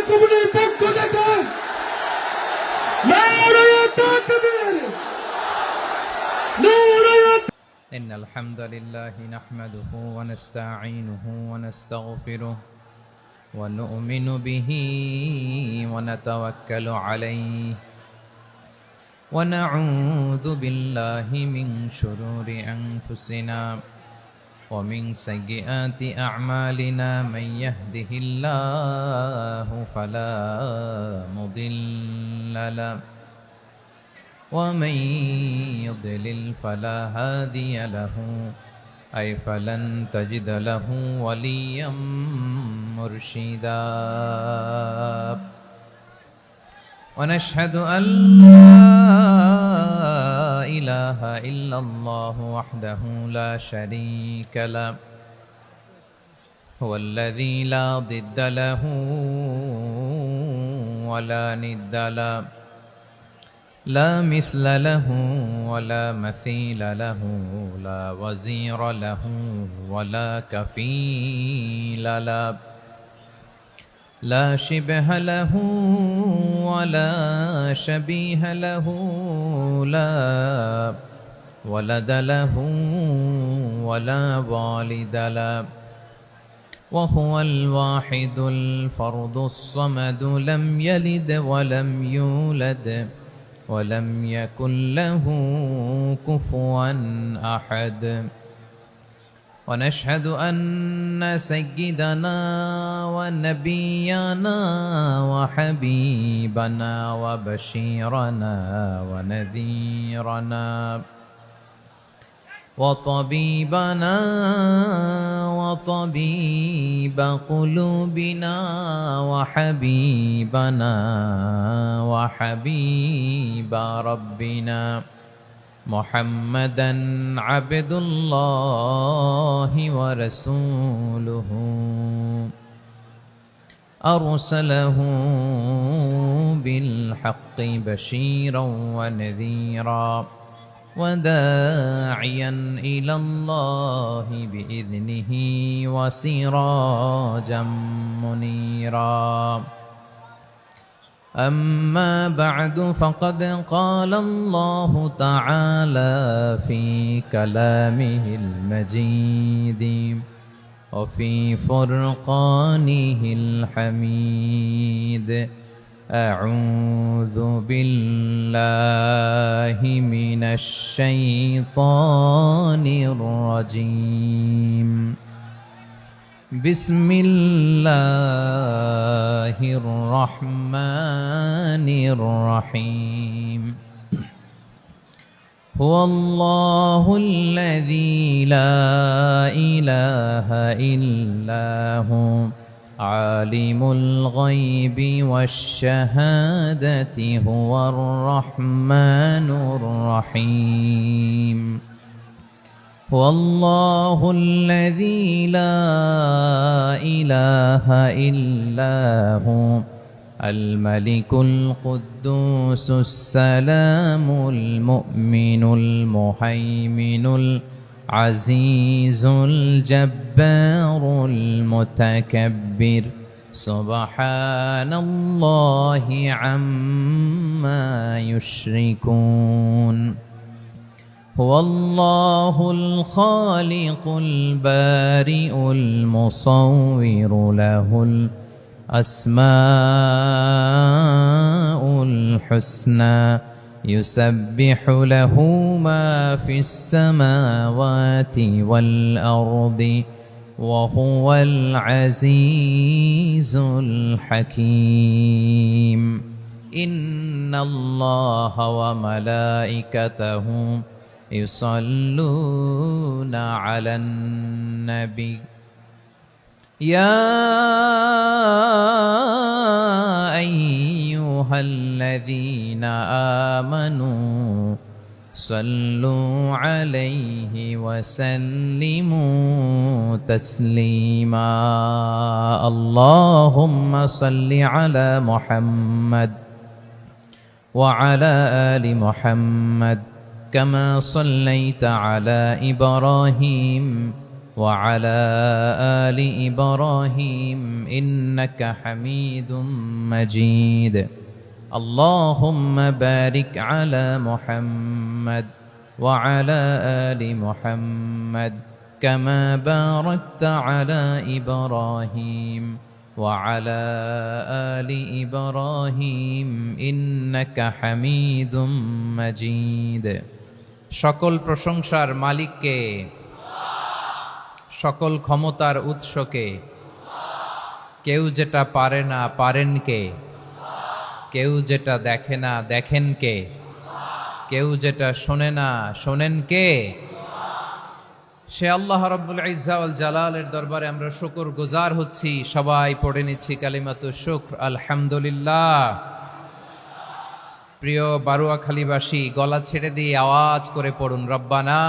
কমিটির পক্ষ থেকে নারায়ে তাকবীর, নারায়ে। إن الحمد لله نحمده ونستعينه ونستغفره ونؤمن به ونتوكل عليه ونعوذ بالله من شرور أنفسنا ومن سيئات أعمالنا من يهده الله فلا مضل له ومن يضلل فلا هادي له أي فلن تجد له وليا مرشدا ونشهد أن لا إله إلا الله وحده لا شريك له هو الذي لا ضد له ولا ند له لا مثل له ولا مثيل له لا وزير له ولا كفيل له لا شبه له ولا شبيه له لا ولد له ولا والد له وهو الواحد الفرد الصمد لم يلد ولم يولد ولم يكن له كفوا أحد ونشهد أن سيدنا ونبينا وحبيبنا وبشيرنا ونذيرنا وطبيبنا وطبيب قلوبنا وحبيبنا وحبيب ربنا محمدا عبد الله ورسوله أرسله بالحق بشيرا ونذيرا وداعيا إلى الله بإذنه وسراجا منيرا أما بعد فقد قال الله تعالى في كلامه المجيد وفي فرقانه الحميد أعوذ بالله من الشيطان الرجيم بسم الله الرحمن الرحيم هو الله الذي لا إله إلا هو عالم الغيب والشهادة هو الرحمن الرحيم هو الله الذي لا إله إلا هو الملك القدوس السلام المؤمن المهيمن العزيز الجبار المتكبر سبحان الله عما يشركون هو الله الخالق البارئ المصور له الأسماء الحسنى يسبح له ما في السماوات والأرض وهو العزيز الحكيم إن الله وملائكته يصلون على النبي يا أيها الذين آمنوا صلوا عليه وسلموا تسليما اللهم صل على محمد وعلى آل محمد كما صليت على إبراهيم وعلى آل إبراهيم إنك حميد مجيد اللهم بارك على محمد وعلى آل محمد كما باركت على إبراهيم وعلى آل إبراهيم إنك حميد مجيد সকল প্রশংসার মালিককে, সকল ক্ষমতার উৎসকে, কেউ যেটা পারে না পারেন কে, কেউ যেটা দেখে না দেখেন কে, কেউ যেটা শোনে না শোনেন কে? সে আল্লাহ রাব্বুল ইজ্জা ওয়াল জালালের দরবারে আমরা শুকর গুজার হচ্ছি। সবাই পড়ে নিচ্ছি কালিমাতুশ শুকর, আলহামদুলিল্লাহ। প্রিয় বারুয়াখালীবাসী, গলা ছেড়ে দিয়ে আওয়াজ করে পড়ুন, রব্বানা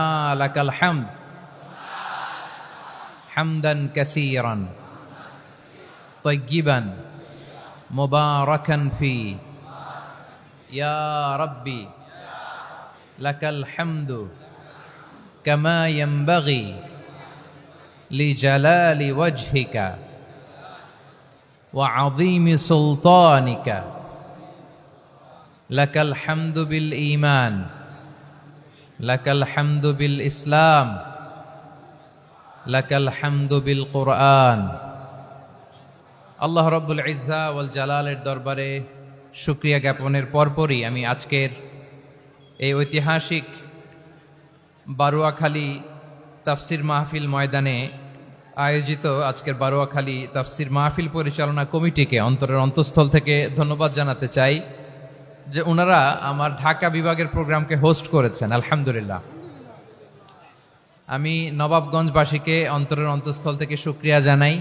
লাকাল হামদ হামদান কাসীরান তাইয়্যিবান মুবারাকান ফি ইয়া রাব্বি লাকাল হামদু কামা ইয়ানবাগি লিজালালি ওয়াজহিকা ওয়া আযীমি সুলতানিকা লাকাল হামদু বিল ঈমান লাকাল হামদু বিল ইসলাম লাকাল হামদু বিল কুরআন। আল্লাহ রাব্বুল ইজ্জা ওয়াল জালালের দরবারে শুকরিয়া জ্ঞাপনের পরপরই আমি আজকের এই ঐতিহাসিক বারুয়াখালী তাফসির মাহফিল ময়দানে আয়োজিত আজকের বারুয়াখালী তাফসির মাহফিল পরিচালনা কমিটিকে অন্তরের অন্তঃস্থল থেকে ধন্যবাদ জানাতে চাই যে ওনারা আমার ঢাকা বিভাগের প্রোগ্রামকে হোস্ট করেছেন, আলহামদুলিল্লাহ। আমি নবাবগঞ্জবাসীকে অন্তরের অন্তঃস্থল থেকে শুকরিয়া জানাই,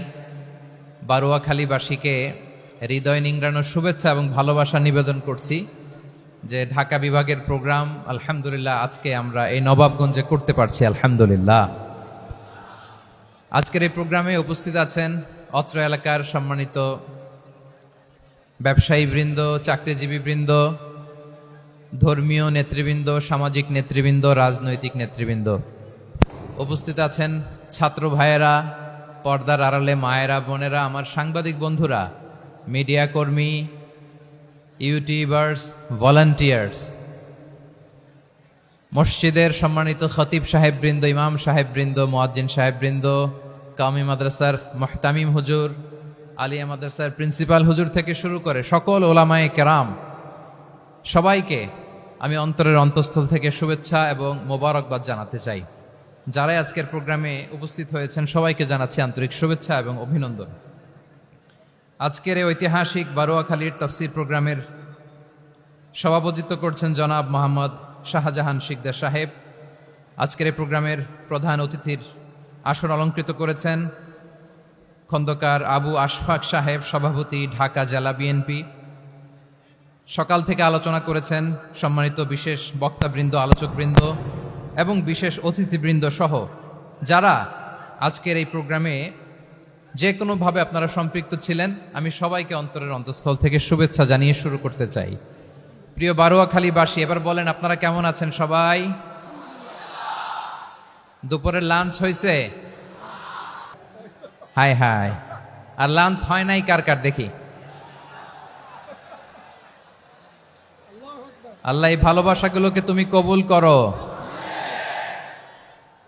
বারুয়াখালীবাসীকে হৃদয় নিংড়ানোর শুভেচ্ছা এবং ভালোবাসা নিবেদন করছি যে ঢাকা বিভাগের প্রোগ্রাম আলহামদুলিল্লাহ আজকে আমরা এই নবাবগঞ্জে করতে পারছি, আলহামদুলিল্লাহ। আজকের এই প্রোগ্রামে উপস্থিত আছেন অত্র এলাকার সম্মানিত ব্যবসায়ী বৃন্দ, চাকরিজীবী বৃন্দ, ধর্মীয় নেতৃবৃন্দ, সামাজিক নেতৃবৃন্দ, রাজনৈতিক নেতৃবৃন্দ। উপস্থিত আছেন ছাত্র ভাইয়েরা, পর্দার আড়ালে মায়েরা, বোনেরা, আমার সাংবাদিক বন্ধুরা, মিডিয়া কর্মী, ইউটিউবার্স, ভলান্টিয়ার্স, মসজিদের সম্মানিত খতিব সাহেববৃন্দ, ইমাম সাহেববৃন্দ, মুয়াজ্জিন সাহেববৃন্দ, কাওমি মাদ্রাসার মুহতামিম হুজুর, আলিয়া মাদ্রাসার প্রিন্সিপাল হুজুর থেকে শুরু করে সকল ওলামায়ে কেরাম, সবাইকে আমি অন্তরের অন্তঃস্থল থেকে শুভেচ্ছা এবং মোবারকবাদ জানাতে চাই। যারাই আজকের প্রোগ্রামে উপস্থিত হয়েছেন সবাইকে জানাচ্ছি আন্তরিক শুভেচ্ছা এবং অভিনন্দন। আজকের এই ঐতিহাসিক বারুয়াখালীর তাফসির প্রোগ্রামের সভাপতিত্ব করছেন জনাব মোহাম্মদ শাহজাহান শিকদার সাহেব। আজকের এই প্রোগ্রামের প্রধান অতিথির আসন অলঙ্কৃত করেছেন খন্দকার আবু আশফাক সাহেব, সভাপতি, ঢাকা জেলা বিএনপি। সকাল থেকে আলোচনা করেছেন সম্মানিত বিশেষ বক্তাবৃন্দ, আলোচকবৃন্দ এবং বিশেষ অতিথিবৃন্দ সহ যারা আজকের এই প্রোগ্রামে যে কোনোভাবে আপনারা সম্পৃক্ত ছিলেন। আমি সবাইকে অন্তরের অন্তঃস্থল থেকে শুভেচ্ছা জানিয়ে শুরু করতে চাই। প্রিয় বারুয়াখালীবাসী, এবার বলেন আপনারা কেমন আছেন সবাই? দুপুরের লাঞ্চ হয়েছে? হাই হাই, আর লাঞ্চ হয় নাই কার কার দেখি? আল্লাহ এই ভালোবাসাগুলোকে তুমি কবুল করো।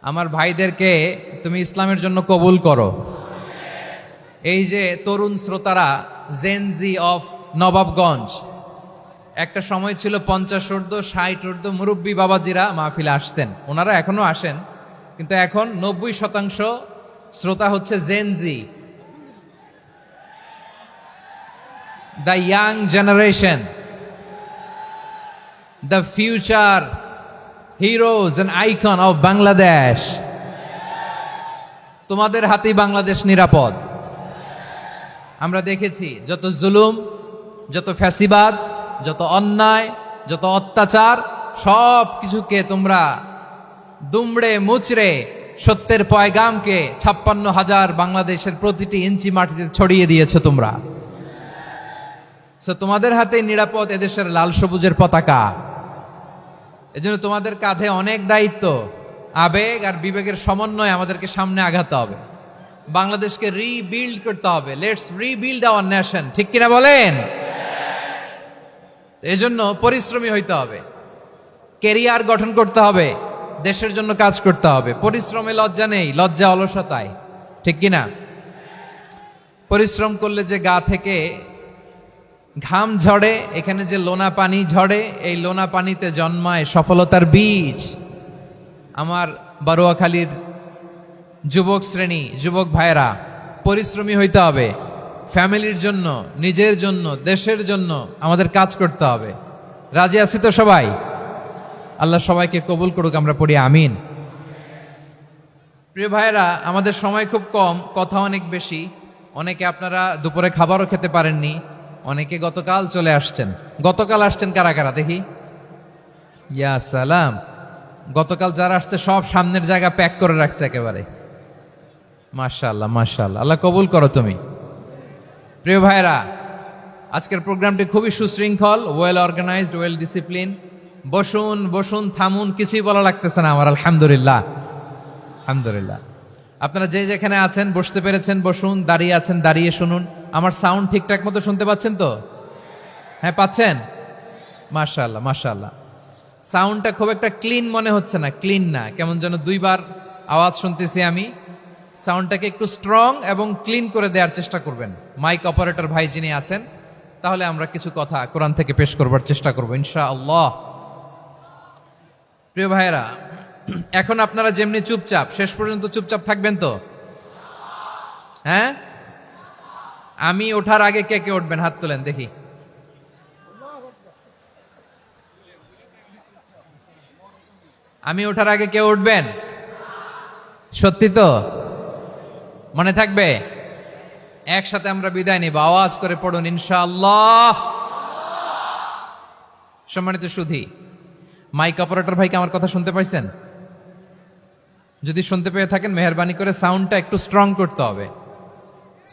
আমার ভাইদেরকে তুমি ইসলামের জন্য কবুল করো। এই যে তরুণ শ্রোতারা, জেনজি অফ নবাবগঞ্জ, একটা সময় ছিল 50 ঊর্ধ্ব 60 ঊর্ধ্ব মুরব্বী বাবাজিরা মাহফিলে আসতেন, ওনারা এখনো আসেন, কিন্তু এখন 90% শ্রোতা হচ্ছে Gen Z, the young generation, the future heroes and icon of Bangladesh. তোমাদের হাতেই বাংলাদেশ নিরাপদ। আমরা দেখেছি যত জুলুম, যত ফ্যাসিবাদ, যত অন্যায়, যত অত্যাচার, সব কিছুকে তোমরা দুমড়ে মুচড়ে সত্যের পয়গামকে 56,000 বাংলাদেশের প্রতিটি ইঞ্চি মাটিতে ছড়িয়ে দিয়েছো তোমরা। তোমাদের হাতে নিরাপদ এদেশের লাল সবুজের পতাকা। এজন্য তোমাদের কাঁধে অনেক দায়িত্ব। আবেগ আর বিবেকের সমন্বয়ে আমাদেরকে সামনে আগাতে হবে। বাংলাদেশকে রিবিল্ড করতে হবে। লেটস রিবিল্ড আওয়ার নেশন, ঠিক কিনা বলেন? এজন্য পরিশ্রমী হইতে হবে, কেরিয়ার গঠন করতে হবে, দেশের জন্য কাজ করতে হবে। পরিশ্রমে লজ্জা নেই, লজ্জা অলসতায়, ঠিক কিনা? পরিশ্রম করলে যে গা থেকে ঘাম ঝরে, এখানে যে লোনা পানি ঝরে, এই লোনা পানিতে জন্মায় সফলতার বীজ। আমার বারুয়াখালীর যুবক শ্রেণী, যুবক ভাইরা, পরিশ্রমী হইতে হবে। ফ্যামিলির জন্য, নিজের জন্য, দেশের জন্য আমাদের কাজ করতে হবে। রাজি আছি তো সবাই? আল্লাহ সবাইকে কবুল করুক, আমরা পড়ি আমিন। প্রিয় ভাইরা, আমাদের সময় খুব কম, কথা অনেক বেশি। অনেকে আপনারা দুপুরে খাবারও খেতে পারেননি, অনেকে গতকাল চলে আসছেন। গতকাল আসছেন কারা কারা দেখি? ইয়া সালাম। গতকাল যারা আসছে সব সামনের জায়গা প্যাক করে রাখছে একেবারে। মাশাআল্লাহ, মাশাআল্লাহ, আল্লাহ কবুল করো তুমি। প্রিয় ভাইরা, আজকের প্রোগ্রামটি খুবই সুশৃঙ্খল, ওয়েল অর্গানাইজড, ওয়েল ডিসিপ্লিন। বসুন বসুন, থামুন, কিছুই বলা লাগতেছে না আমার। আলহামদুলিল্লাহ, আলহামদুলিল্লাহ। আপনারা যে যেখানে আছেন, বসতে পেরেছেন বসুন, দাঁড়িয়ে আছেন দাঁড়িয়ে শুনুন। আমার সাউন্ড ঠিকঠাক মতো শুনতে পাচ্ছেন তো? হ্যাঁ, পাচ্ছেন? মাশাআল্লাহ, মাশাআল্লাহ। সাউন্ডটা খুব একটা ক্লিন মনে হচ্ছে না, ক্লিন না, কেমন যেন দুইবার আওয়াজ শুনতেছি আমি। সাউন্ডটাকে একটু স্ট্রং এবং ক্লিন করে দেওয়ার চেষ্টা করবেন মাইক অপারেটর ভাই যিনি আছেন। তাহলে আমরা কিছু কথা কোরআন থেকে পেশ করবার চেষ্টা করবো ইনশাআল্লাহ। প্রিয় ভাইয়েরা, এখন আপনারা যেমনি চুপচাপ, শেষ পর্যন্ত চুপচাপ থাকবেন তো? হ্যাঁ, আমি ওঠার আগে কে কে উঠবেন? হাত তোলেন দেখি। আমি ওঠার আগে কে উঠবেন? সত্যি তো? মনে থাকবে? একসাথে আমরা বিদায় নিব, আওয়াজ করে পড়ুন ইনশাআল্লাহ। সম্মানিত সুধী, মাইক অপারেটর ভাইকে আমার কথা শুনতে পাইছেন? যদি শুনতে পেয়ে থাকেন, মেহেরবানি করে সাউন্ডটা একটু স্ট্রং করতে হবে,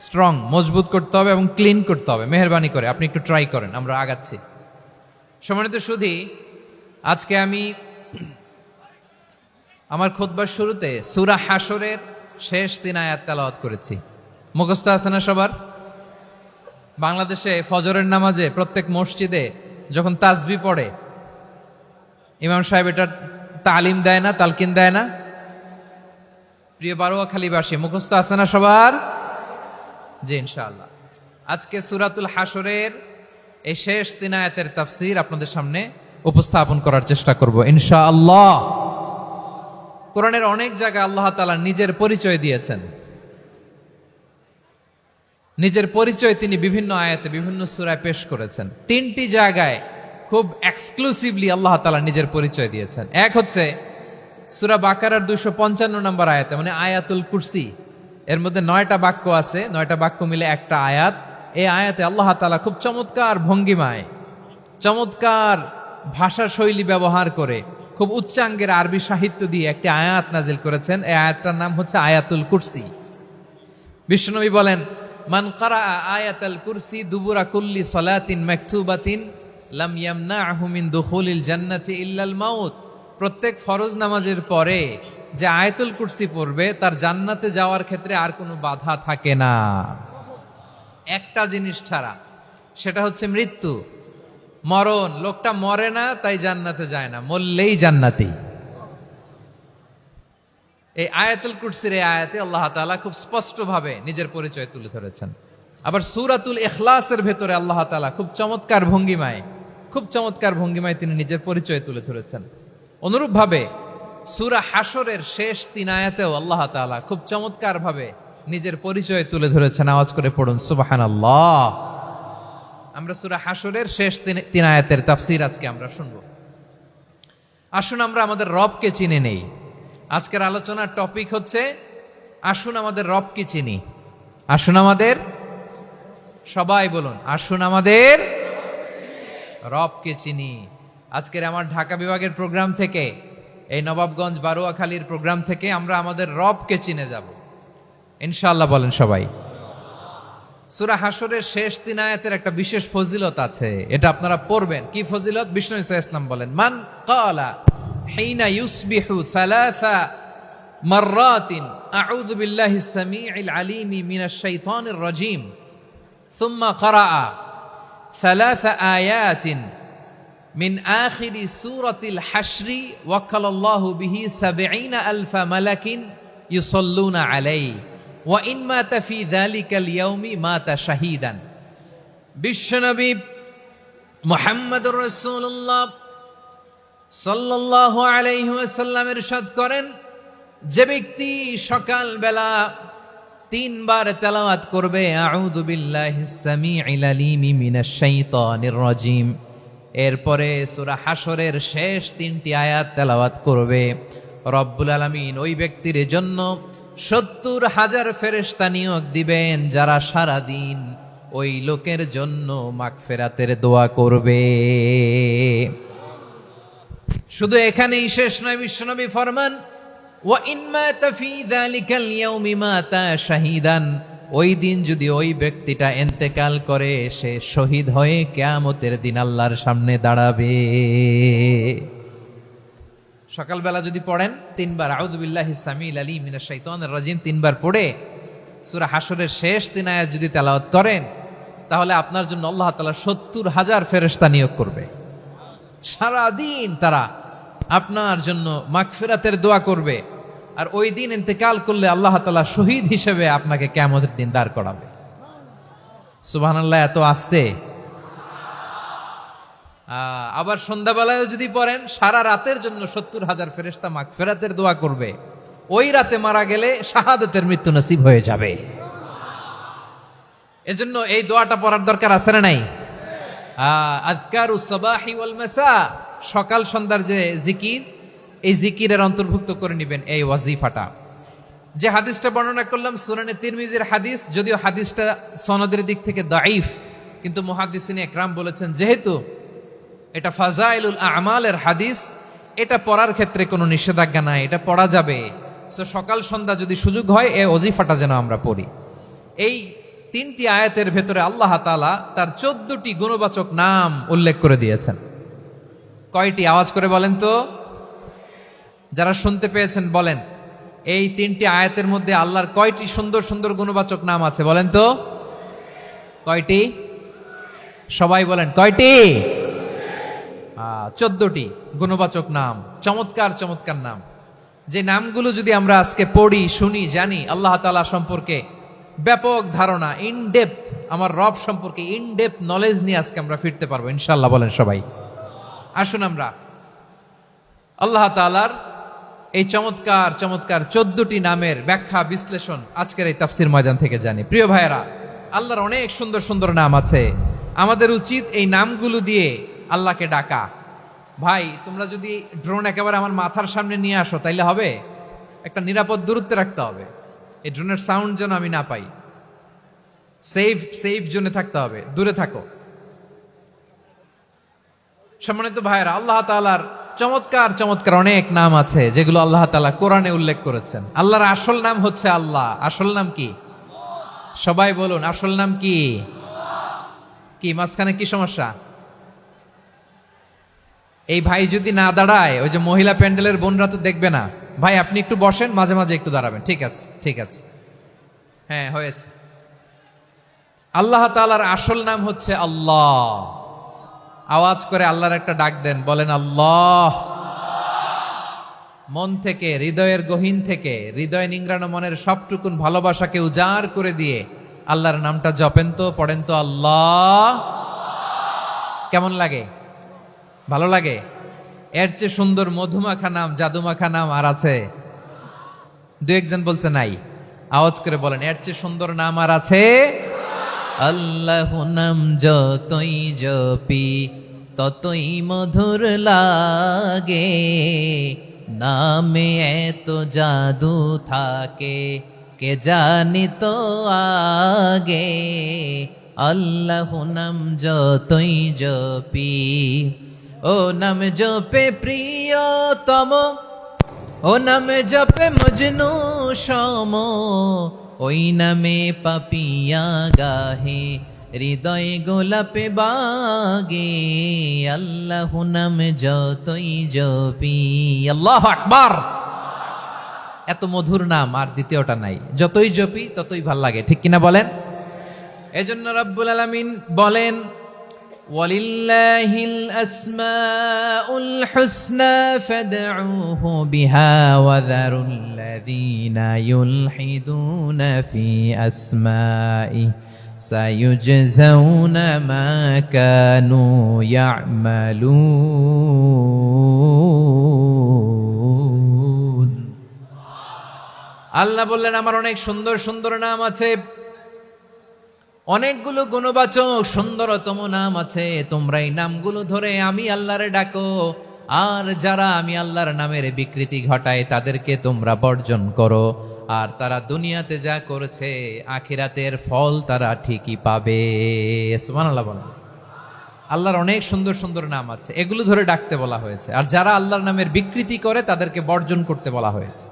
স্ট্রং, মজবুত করতে হবে এবং ক্লিন করতে হবে। মেহেরবানি করে আপনি একটু ট্রাই করেন, আমরা আগাচ্ছি। সম্মানিত সুধী, আজকে আমি আমার খুতবার শুরুতে সূরা হাশরের শেষ 3 আয়াত তেলাওয়াত করেছি। মুখস্থ আছে না সবার? বাংলাদেশে ফজরের নামাজে প্রত্যেক মসজিদে যখন তাসবিহ পড়ে, ইমাম সাহেব এটা তালিম দেয় না, তালকিন দেয় না? প্রিয় বারুয়াখালীবাসী, মুখস্থ আছে না সবার? জি, ইনশাআল্লাহ। আজকে সূরাতুল হাশরের এই শেষ 3 আয়াতের তাফসীর আপনাদের সামনে উপস্থাপন করার চেষ্টা করব ইনশাআল্লাহ। কোরআনের অনেক জায়গায় আল্লাহ তাআলা নিজের পরিচয় দিয়েছেন। নিজের পরিচয় তিনি বিভিন্ন আয়াতে, বিভিন্ন সূরায় পেশ করেছেন। 3টি জায়গায় খুব এক্সক্লুসিভলি আল্লাহ তাআলা নিজের পরিচয় দিয়েছেন। এক হচ্ছে সূরা বাকারার 255 নম্বর আয়াতে, মানে আয়াতুল কুরসি। এর মধ্যে 9টা বাক্য আছে, 9টা বাক্য মিলে একটা আয়াত। এই আয়াতে আল্লাহ তাআলা খুব চমৎকার ভঙ্গিমায়, চমৎকার ভাষা শৈলী ব্যবহার করে, খুব উচ্চাঙ্গের আরবি সাহিত্য দিয়ে একটি আয়াত নাজিল করেছেন। এই আয়াতটার নাম হচ্ছে আয়াতুল কুরসি। বিশ্বনবী বলেন, মান কারা আয়াতুল কুরসি দুবুরা কুল্লি সালাতিন মাকতুবাতিন লাম ইয়ামনাহু মিন দুখুলিল জান্নাতি ইল্লাল মাউত। প্রত্যেক ফরজ নামাজের পরে যে আয়াতুল কুরসি পড়বে, তার জান্নাতে যাওয়ার ক্ষেত্রে আর কোনো বাধা থাকে না, একটা জিনিস ছাড়া, সেটা হচ্ছে মৃত্যু, মরণ। লোকটা মরে না তাই জান্নাতে যায় না, মরলেই জান্নাতি। এই আয়াতুল কুরসির এই আয়াতে আল্লাহ তাআলা খুব স্পষ্টভাবে নিজের পরিচয় তুলে ধরেছেন। আবার সূরাতুল ইখলাসের ভেতরে আল্লাহ তাআলা খুব চমৎকার ভঙ্গিমায়, খুব চমৎকার ভঙ্গিমায় তিনি নিজের পরিচয় তুলে ধরেছেন। অনুরূপভাবে সূরা হাশরের শেষ 3 আয়াতেও আল্লাহ তাআলা খুব চমৎকার ভাবে নিজের পরিচয় তুলে ধরেছেন। আওয়াজ করে পড়ুন সুবহানাল্লাহ। আমরা সূরা হাশরের শেষ 3 আয়াতের তাফসীর আজকে আমরা শুনব। আসুন আমরা আমাদের রবকে চিনে নেই। আজকের আলোচনার টপিক হচ্ছে আসুন আমাদের রবকে চিনি। আসুন আমাদের, সবাই বলুন, আসুন আমাদের রবকে চিনি। আজকের আমার ঢাকা বিভাগের প্রোগ্রাম থেকে, এই নবাবগঞ্জ বারুয়াখালীর প্রোগ্রাম থেকে আমরা আমাদের রবকে চিনে যাব ইনশাআল্লাহ। বলেন সবাই। সূরা হাশরের শেষ 3 আয়াতের একটা বিশেষ ফজিলত আছে, এটা আপনারা পড়বেন। কি ফজিলত? বিষ্ণু ইসা ইসলাম বলেন, মান ক্বালা حين يصبح 3 مرات أعوذ بالله السميع العليم من الشيطان الرجيم ثم قرأ 3 آيات من آخر سورة الحشر وكل الله به 70,000 ملك يصلون عليه وإن مات في ذلك اليوم مات شهيدا বিশ্বনবী মুহাম্মদুর রাসূলুল্লাহ সাল্লাল্লাহু আলাইহি ওয়াসাল্লাম ইরশাদ করেন, যে ব্যক্তি সকালবেলা 3 বার তেলাওয়াত করবে আউযু বিল্লাহিস সামিউল আলিম মিনাশ শাইতানির রাজিম, এরপরে সূরা হাশরের শেষ 3টি আয়াত তেলাওয়াত করবে, রব্বুল আলামিন ওই ব্যক্তির জন্য 70,000 ফেরেশতা নিয়োগ দিবেন যারা সারা দিন ওই লোকের জন্য মাগফিরাতের দোয়া করবে। শুধু এখানেই শেষ নয়, বিশ্বনবী ফরমান ওয়া ইন মাতা ফি যালিকাল ইয়াউমি মাতা শাহীদান, ওই দিন যদি ওই ব্যক্তিটা ইন্তেকাল করে সে শহীদ হয়ে কিয়ামতের দিন আল্লাহর সামনে দাঁড়াবে। সকালবেলা যদি পড়েন 3 বার আউযু বিল্লাহিস সামিউল আলিম মিনাশ শাইতানির রাজিম 3 বার পড়ে সূরা হাশরের শেষ 3 আয়াত যদি তেলাওয়াত করেন, তাহলে আপনার জন্য আল্লাহ তাআলা 70,000 ফেরেশতা নিয়োগ করবে। সারা দিন তারা আপনার জন্য মাগফিরাতের দোয়া করবে, আর ওই দিন ইন্তেকাল করলে আল্লাহ তাআলা শহীদ হিসেবে আপনাকে কিয়ামতের দিন দাঁড় করাবে। সুবহানাল্লাহ, এত আস্তে। আবার সন্ধ্যাবেলায় যদি পড়েন, সারা রাতের জন্য 70,000 ফেরেশতা মাগফিরাতের দোয়া করবে। ওই রাতে মারা গেলে শাহাদাতের মৃত্যু নসিব হয়ে যাবে। এজন্য এই দোয়াটা পড়ার দরকার আছে না নাই? আযকারুস সাবাহি ওয়াল মাসা, সকাল সন্ধ্যার যে জিকির, এই জিকিরের অন্তর্ভুক্ত করে নেবেন এই ওয়াজিফাটা। যে হাদিসটা বর্ণনা করলাম সুনানে তিরমিজির হাদিস, যদিও হাদিসটা সনদের দিক থেকে দাঈফ, কিন্তু মুহাদ্দিসিনে একরাম বলেছেন যেহেতু এটা ফাজাইলুল আমালের হাদিস, এটা পড়ার ক্ষেত্রে কোনো নিষেধাজ্ঞা নাই, এটা পড়া যাবে। সো সকাল সন্ধ্যা যদি সুযোগ হয় এই ওয়াজিফাটা যেন আমরা পড়ি। এই 3টি আয়াতের ভেতরে আল্লাহ তাআলা তার 14টি গুণবাচক নাম উল্লেখ করে দিয়েছেন। কয়টি? আওয়াজ করে বলেন তো, যারা শুনতে পেয়েছেন বলেন, এই 3টি আয়াতের মধ্যে আল্লাহর কয়টি সুন্দর সুন্দর গুণবাচক নাম আছে বলেন তো? কয়টি? সবাই বলেন কয়টি? 14টি গুণবাচক নাম, চমৎকার চমৎকার নাম। যে নামগুলো যদি আমরা আজকে পড়ি, শুনি, জানি, আল্লাহ তাআলা সম্পর্কে ব্যাপক ধারণা, ইনডেপথ, আমার রব সম্পর্কে ইনডেপথ নলেজ নিয়ে আজকে আমরা ফিরতে পারবো ইনশাআল্লাহ। বলেন সবাই। আসুন আমরা আল্লাহ তাআলার এই চমৎকার চমৎকার 14টি নামের ব্যাখ্যা বিশ্লেষণ আজকের এই তাফসীর ময়দান থেকে জানি। প্রিয় ভাইয়েরা, আল্লাহর অনেক সুন্দর সুন্দর নাম আছে, আমাদের উচিত এই নামগুলো দিয়ে আল্লাহকে ডাকা। ভাই, তোমরা যদি ড্রোন একেবারে আমার মাথার সামনে নিয়ে আসো তাইলে হবে? একটা নিরাপদ দূরত্বে রাখতে হবে, এই ড্রোনের সাউন্ড যেন আমি না পাই। সেফ জোনে থাকতে হবে, দূরে থাকো। সম্মানিত ভাইয়েরা, আল্লাহ তাআলার চমৎকার চমৎকার অনেক নাম আছে যেগুলো আল্লাহ তাআলা কোরআনে উল্লেখ করেছেন। আল্লাহর আসল নাম হচ্ছে আল্লাহ। আসল নাম কি? সবাই বলুন, আসল নাম কি? কি মাঝখানে কি সমস্যা? এই ভাই যদি না দাঁড়ায়, ওই যে মহিলা প্যান্ডেলের বোনরা তো দেখবে না। ভাই আপনি একটু বসেন, মাঝে মাঝে একটু দাঁড়াবেন। ঠিক আছে, ঠিক আছে, হ্যাঁ হয়েছে। আল্লাহ তাআলার আসল নাম হচ্ছে আল্লাহ। আওয়াজ করে আল্লাহর একটা ডাক দেন, বলেন আল্লাহ। মন থেকে, হৃদয়ের গহীন থেকে, হৃদয় নিংড়ানো মনের সবটুকুন ভালোবাসাকে উজাড় করে দিয়ে আল্লাহর নামটা জপেন তো, পড়েন তো আল্লাহ। কেমন লাগে? ভালো লাগে? এর চেয়ে সুন্দর মধুমাখা নাম, জাদুমাখা নাম আর আছে? দু একজন বলছে নাই। আওয়াজ করে বলেন, এর চেয়ে সুন্দর নাম আর আছে? আল্লাহ নাম যতই জপি ততই মধুর লাগে, নামে এত জাদু থাকে কে জানি তো আগে। আল্লাহ নাম যতই জপি, ও নাম জপে প্রিয়তম, ও নামে জপে মজনু সম, ওই নামে পাপিয়া গাহে হৃদয় গোলাপে বাগে, আল্লাহ নাম যতই জপি। আল্লাহু আকবার। এত মধুর নাম আর দ্বিতীয়টা নাই, যতই জপি ততই ভাল লাগে, ঠিক কিনা বলেন? এজন্য রব্বুল আলামিন বলেন, ওয়ালিল্লাহিল আসমাউল হুসনা ফাদউহু বিহা ওয়া যারুল্লাযীনা ইউলহিদুনা ফি আসমাই সায়ুজজাউনা মা কানু ইয়া'মালুন। আল্লাহ বললেন, আমার অনেক সুন্দর সুন্দর নাম আছে, অনেকগুলো গুণবাচক সুন্দরতম নাম আছে, তোমরা এই নামগুলো ধরে আমি আল্লাহরে ডাকো, আর যারা আমি আল্লাহর নামের বিকৃতি ঘটায় তাদেরকে তোমরা বর্জন করো, আর তারা দুনিয়াতে যা করেছে আখিরাতের ফল তারা ঠিকই পাবে। সুবহানাল্লাহ বলেন। আল্লাহর অনেক সুন্দর সুন্দর নাম আছে, এগুলো ধরে ডাকতে বলা হয়েছে, আর যারা আল্লাহর নামের বিকৃতি করে তাদেরকে বর্জন করতে বলা হয়েছে।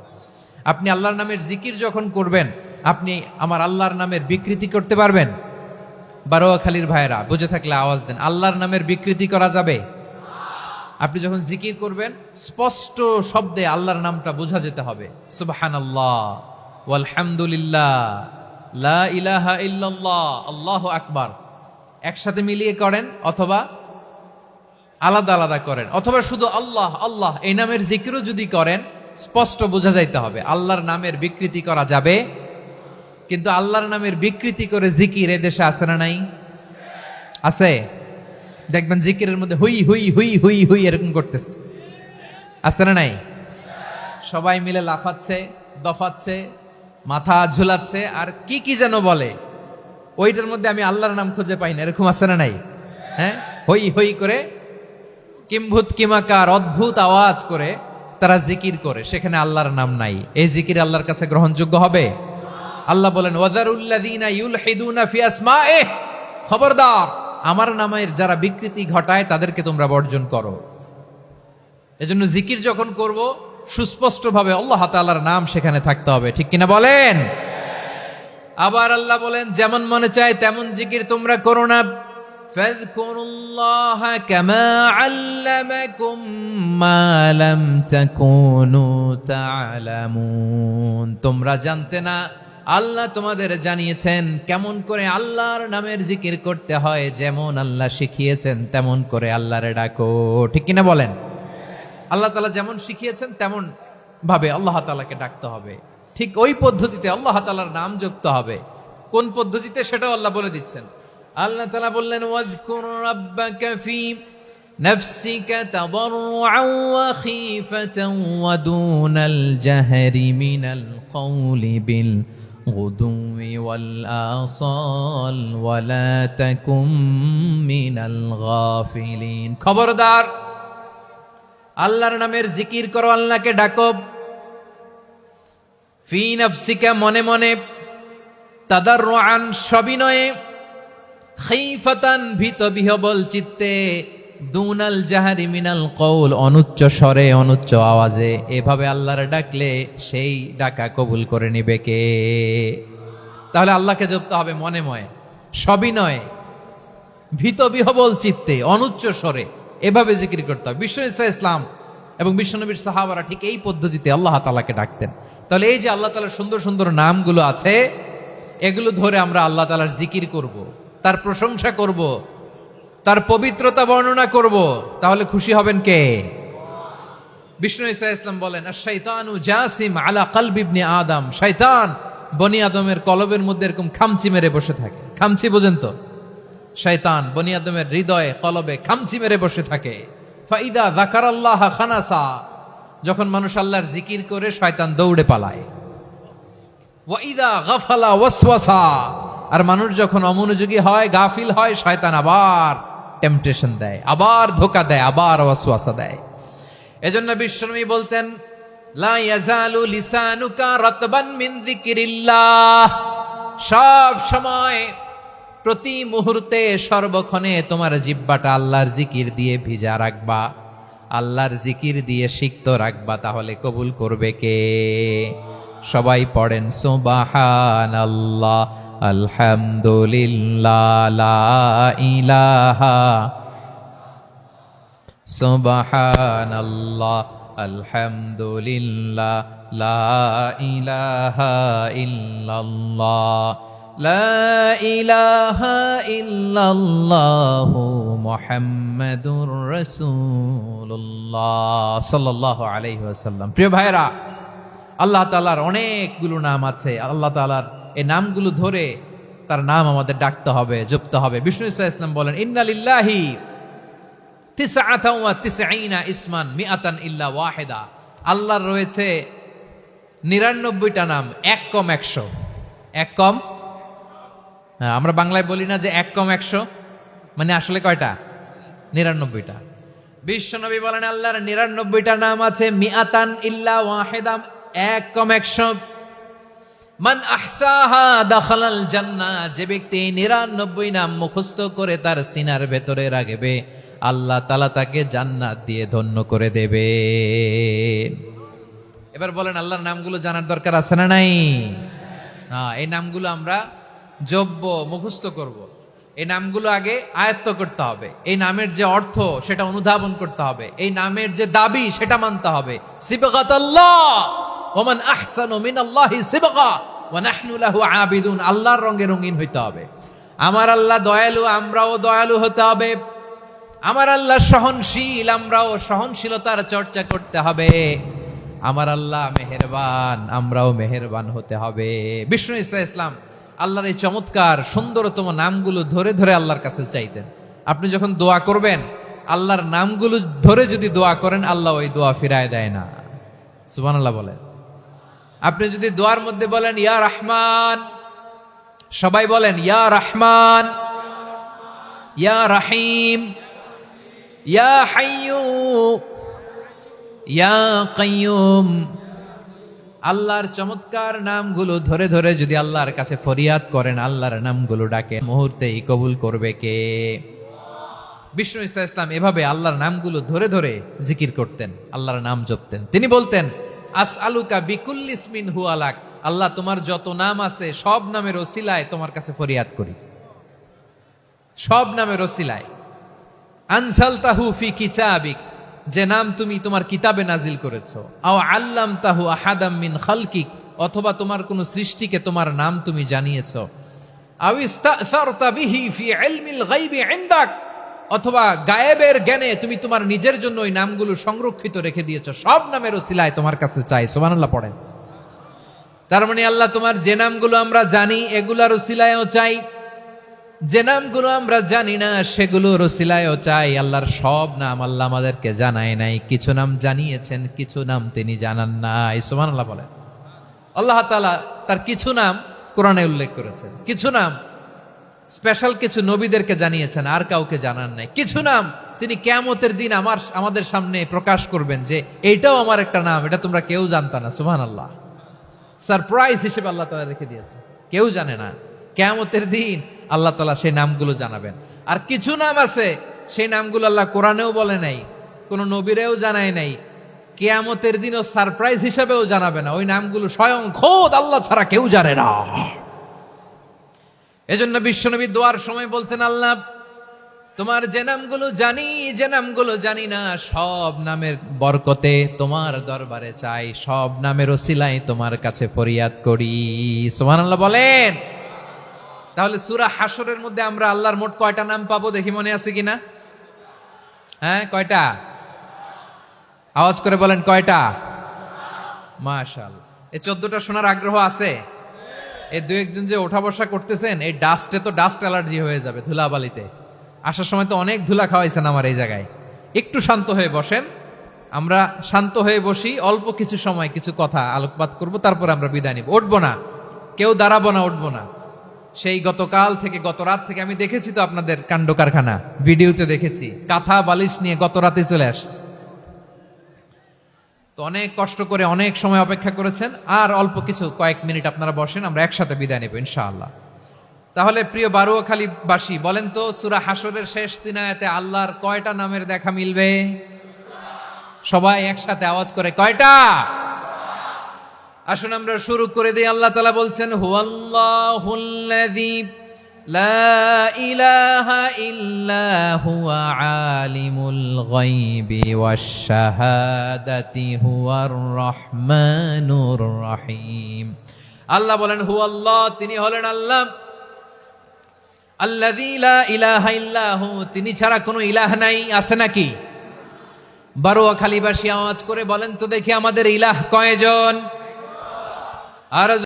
আপনি আল্লাহর নামের জিকির যখন করবেন, আপনি আমার আল্লাহর নামের বিকৃতি করতে পারবেন? বারোয়াখালীর ভাইরা বুঝে থাকলে আওয়াজ দেন, আল্লাহর নামের বিকৃতি করা যাবে? আপনি যখন জিকির করবেন স্পষ্ট শব্দে আল্লাহর নামটা বোঝা যেতে হবে। সুবহানাল্লাহ, ওয়ালহামদুলিল্লাহ, লা ইলাহা ইল্লাল্লাহ, আল্লাহু আকবার। একসাথে মিলিয়ে করেন অথবা আলাদা আলাদা করেন, অথবা শুধু আল্লাহ আল্লাহ এই নামের জিকিরও যদি করেন স্পষ্ট বোঝা যাইতে হবে। আল্লাহর নামের বিকৃতি করা যাবে, কিন্তু আল্লাহর নামের বিকৃতি করে জিকির এ দেশে আছে না নাই? আছে। দেখবেন জিকিরের মধ্যে হুই হুই হুই হুই হুই এরকম করতেছে, আছে না নাই? সবাই মিলে লাফাচ্ছে, দফাচ্ছে, মাথা ঝুলাচ্ছে, আর কি কি যেন বলে, ওইটার মধ্যে আমি আল্লাহর নাম খুঁজে পাই না, এরকম আছে না নাই? হ্যাঁ, হই হই করে কিম্ভূত কিমাকার অদ্ভুত আওয়াজ করে তারা জিকির করে, সেখানে আল্লাহর নাম নাই। এই জিকির আল্লাহর কাছে গ্রহণযোগ্য হবে? আল্লাহ বলেন, ওয়াযারুল্লাযীনা ইউলহিদুনা ফি আসমাইহি, খবরদার আমার নামের যারা বিকৃতি ঘটায় তাদেরকে তোমরা বর্জন করো। এজন্য জিকির যখন করব সুস্পষ্টভাবে আল্লাহ তাআলার নাম সেখানে থাকতে হবে, ঠিক কিনা বলেন? আবার আল্লাহ বলেন, যেমন মনে চায় তেমন জিকির তোমরা করো না। ফাযকুরুল্লাহা কামা আল্লামাকুম মা লাম তাকুনু তা'লামুন। তোমরা জানতে না, আল্লাহ তোমাদের জানিয়েছেন কেমন করে আল্লাহর নামের জিকির করতে হয়, যেমন আল্লাহ শিখিয়েছেন তেমন করে আল্লাহরে ডাকো, ঠিক কিনা বলেন? আল্লাহ তাআলা যেমন শিখিয়েছেন তেমন ভাবে আল্লাহ তাআলাকে ডাকতে হবে, ঠিক ওই পদ্ধতিতে আল্লাহ তাআলার নাম যুক্ত হবে। কোন পদ্ধতিতে সেটাও আল্লাহ বলে দিচ্ছেন। আল্লাহ তাআলা বললেন, ওয়াযকুর রাব্বাকা ফি নাফসিকা তাদাররুআন ওয়া খীফাতান ওয়া দুনাল জাহরি মিনাল কওলি বিল গুদুই ওয়াল আসাল ওয়া লা তাকুম মিনাল গাফিলিন। খবরদার আল্লাহর নামের জিকির করো, আল্লাহকে ডাকো। ফি নাফসিকা মনে মনে, তাদাররুআন সবিনয়ে, খীফাতান ভীত বিহবল চিত্তে, দুনাল জাহারি মিনাল কওল অনুচ্চ স্বরে অনুচ্চ আওয়াজে। এভাবে আল্লাহর ডাকলে সেই ডাকা কবুল করে নিবে কে? তাহলে আল্লাহকে জপতে হবে মনে মনে, সবিনয়ে, ভীত বিহবল চিত্তে, অনুচ্চ স্বরে, এভাবে জিকির করতে হবে। বিশ্ব ইসলাম এবং বিশ্বনবীর সাহাবারা ঠিক এই পদ্ধতিতে আল্লাহ তাআলাকে ডাকতেন। তাহলে এই যে আল্লাহ তাআলার সুন্দর সুন্দর নামগুলো আছে, এগুলো ধরে আমরা আল্লাহ তাআলার জিকির করব, তার প্রশংসা করব, তার পবিত্রতা বর্ণনা করব, তাহলে খুশি হবেন কে? বিষ্ণু ঈসা ইসলাম বলেন, আশ-শাইতানু জাসিম আলা কলবি ইবনে আদম। শয়তান বনি আদমের কলবের মধ্যে এরকম খামচি মেরে বসে থাকে। খামচি বোঝেন তো? শয়তান বনি আদমের হৃদয়ে কলবে খামচি মেরে বসে থাকে। ফাইদা যাকারাল্লাহ খানাসা, যখন মানুষ আল্লাহর জিকির করে শয়তান দৌড়ে পালায়। ওয়াইদা গাফালা ওয়াসওয়াসা, আর মানুষ যখন অমনোযোগী হয়, গাফিল হয়, শয়তান আবার টেম্পটেশন দেয়, আবার ধোঁকা দেয়, আবার ওয়াসওয়াসা দেয়। এজন্য বিশ্বনবী বলতেন, লা ইয়াজালু লিসানুকা রাতবান মিন যিকরিল্লাহ, সব সময় প্রতি মুহূর্তে সর্বক্ষণে তোমার জিহ্বাটা আল্লাহর জিকির দিয়ে ভিজা রাখবা, আল্লাহর জিকির দিয়ে সিক্ত রাখবা, তাহলে কবুল করবে কে? সবাই পড়েন সুবহানাল্লাহ আলহামদুলিল্লাহ লা ইলাহা সুবহানাল্লাহ আলহামদুলিল্লাহ লা ইলাহা ইল্লাল্লাহ লা ইলাহা ইল্লাল্লাহ মুহাম্মাদুর রাসূলুল্লাহ সাল্লাল্লাহু আলাইহি ওয়াসাল্লাম। প্রিয় ভাইরা, আল্লাহ তাআলার অনেকগুলো নাম আছে। আল্লাহ তাআলার এই নামগুলো ধরে তার নাম আমাদের ডাকতে হবে, জপতে হবে। বিষ্ণু ইসা ইসলাম বলেন, ইন্না লিল্লাহি তিসআতান ওয়া তিসঈনা ইসমান মিআতান ইল্লা ওয়াহিদা। আল্লাহর রয়েছে 99টা নাম, এক কম 100। এক কম, আমরা বাংলায় বলি না যে এক কম 100, মানে আসলে কয়টা? 99টা। বিশ্বনবী বলেন আল্লাহর 99টা নাম আছে, মিআতান ইল্লা ওয়াহিদা, এক কম 100। মান আহসাহা দাখালাল জান্নাহ, যে ব্যক্তি 99 নাম মুখস্থ করে তার সিনার ভেতরে রাখবে, আল্লাহ তাআলা তাকে জান্নাত দিয়ে ধন্য করে দেবে। এবার বলেন, আল্লাহর নামগুলো জানার দরকার আছে না নাই? এই নামগুলো আমরা জপব, মুখস্থ করব। এই নামগুলো আগে আয়ত্ত করতে হবে। এই নামের যে অর্থ সেটা অনুধাবন করতে হবে। এই নামের যে দাবি সেটা মানতে হবে। সিবগাতাল্লাহ ওয়া মান আহসানু মিনাল্লাহি সিবগা ওয়া নাহনু লাহু আবিদুন। আল্লাহর রঙে রঙিন হইতে হবে। আমার আল্লাহ দয়ালু, আমরাও দয়ালু হতে হবে। আমার আল্লাহ সহনশীল, আমরাও সহনশীলতার চর্চা করতে হবে। আমার আল্লাহ মেহেরবান, আমরাও মেহেরবান হতে হবে। বিষ্ণু ইসা ইসলাম আল্লাহর এই চমৎকার সুন্দরতম নামগুলো ধরে ধরে আল্লাহর কাছে চাইতেন। আপনি যখন দোয়া করবেন, আল্লাহর নামগুলো ধরে যদি দোয়া করেন, আল্লাহ ওই দোয়া ফিরায় দেয় না। সুবহানাল্লাহ বলেন। আপনি যদি দোয়ার মধ্যে বলেন ইয়া রহমান, সবাই বলেন ইয়া রহমান, ইয়া রহিম, ইয়া হাইয়্যু, ইয়া কাইয়্যুম। আল্লাহর চমৎকার নামগুলো ধরে ধরে যদি আল্লাহর কাছে ফরিয়াদ করেন, আল্লাহর নামগুলো ডাকে, মুহূর্তেই কবুল করবে কে? বিষ্ণু ইসা ইসলাম এভাবে আল্লাহর নামগুলো ধরে ধরে জিকির করতেন, আল্লাহর নাম জপতেন। তিনি বলতেন, আসআলুকা বিকুল্লি ইসমিন হুয়া লাক, আল্লাহ তোমার যত নাম আছে সব নামের ওসিলায় তোমার কাছে ফরিয়াদ করি, সব নামের ওসিলায়। আনসালতাহু ফি কিতাবিক, যে নাম তুমি তোমার কিতাবে নাজিল করেছো। আও আল্লামতাহু আহাদাম মিন খালকিক, অথবা তোমার কোন সৃষ্টিকে তোমার নাম তুমি জানিয়েছো। আও ইস্তাসারতা বিহি ফি ইলমিল গায়বি ইনদাক, অথবা গায়েবের জ্ঞানে তুমি তোমার নিজের জন্য ওই নামগুলো সংরক্ষিত রেখে দিয়েছো। সব নামের ওসিলায় তোমার কাছে চাই। সুবহানাল্লাহ পড়েন। তার মানে আল্লাহ তোমার যে নামগুলো আমরা জানি এগুলার ওসিলায়ও চাই, যে নামগুলো আমরা জানি না সেগুলোর ওসিলায়ও চাই। আল্লাহর সব নাম আল্লাহ আমাদেরকে জানায় নাই, কিছু নাম জানিয়েছেন, কিছু নাম তিনি জানান নাই। সুবহানাল্লাহ বলেন। আল্লাহ তাআলা তার কিছু নাম কোরআনে উল্লেখ করেছেন, কিছু নাম স্পেশাল কিছু নবীদেরকে জানিয়েছেন, আর কাউকে জানান নাই। কিছু নাম তিনি কিয়ামতের দিন আমাদের সামনে প্রকাশ করবেন যে এইটাও আমার একটা নাম, এটা তোমরা কেউ জানতা না। সুবহানাল্লাহ। সারপ্রাইজ হিসেবে আল্লাহ তাআলা রেখে দিয়েছে, কেউ জানে না। কিয়ামতের দিন আল্লাহ তাআলা সেই নামগুলো জানাবেন। আর কিছু নাম আছে সেই নামগুলো আল্লাহ কোরআনেও বলে নাই, কোন নবীরেও জানায় নাই, কিয়ামতের দিনও সারপ্রাইজ হিসেবেও জানাবে না। ওই নামগুলো স্বয়ং খোদ আল্লাহ ছাড়া কেউ জানে না। এজন্য বিশ্বনবী দোয়ার সময় বলতেন, আল্লাহ তোমার যে নামগুলো জানি, যে নামগুলো জানি না, সব নামের বরকতে তোমার দরবারে চাই, সব নামের ওসিলায় তোমার কাছে ফরিয়াদ করি। সুবহানাল্লাহ বলেন। তাহলে সূরা হাশরের মধ্যে আমরা আল্লাহর মোট কয়টা নাম পাবো দেখি, মনে আছে কিনা? হ্যাঁ, কয়টা? আওয়াজ করে বলেন কয়টা? মাশাআল্লাহ। এই 14টা শোনার আগ্রহ আছে? এই দু একজন যে ওঠা বসা করতেছেন, এই ডাস্টে তো ডাস্ট অ্যালার্জি হয়ে যাবে, ধুলাবালিতে। আসার সময় তো অনেক ধুলা খাওয়াইছেন আমার এই জায়গায়। একটু শান্ত হয়ে বসেন, আমরা শান্ত হয়ে বসি, অল্প কিছু সময় কিছু কথা আলোকপাত করব, তারপর আমরা বিদায় নিব। উঠবো না, কেউ দাঁড়াবো না, উঠবো না। সেই গতকাল থেকে, গত রাত থেকে আমি দেখেছি তো আপনাদের কাণ্ড কারখানা, ভিডিওতে দেখেছি। কাঁথা বালিশ নিয়ে গত রাতে চলে আসছে। তো অনেক কষ্ট করে অনেক সময় অপেক্ষা করেছেন, আর অল্প কিছু কয়েক মিনিট আপনারা বসেন, আমরা একসাথে বিদায় নেব ইনশাআল্লাহ। তাহলে প্রিয় বারুয়াখালীবাসী, বলেন তো সূরা হাশরের শেষ 3 আয়াতে আল্লাহর কয়টা নামের দেখা মিলবে? সবাই একসাথে আওয়াজ করে কয়টা? আসুন আমরা শুরু করে দিই। আল্লাহ তাআলা বলছেন হুয়াল্লাহুল্লাযী লা ইলাহা ইল্লা হুয়া আলিমুল গায়বি ওয়াশ শাহাদাতি হুয়ার রহমানুর রহিম। আল্লাহ বলেন হুয়াল্লাহ, তিনি হলেন আল্লাহ, আল্লাযী লা ইলাহা ইল্লাহু, তিনি ছাড়া কোনো ইলাহ নাই। আছে নাকি? বারোয়াখালীবাসী আওয়াজ করে বলেন তো দেখি আমাদের ইলাহ কয়জন? আর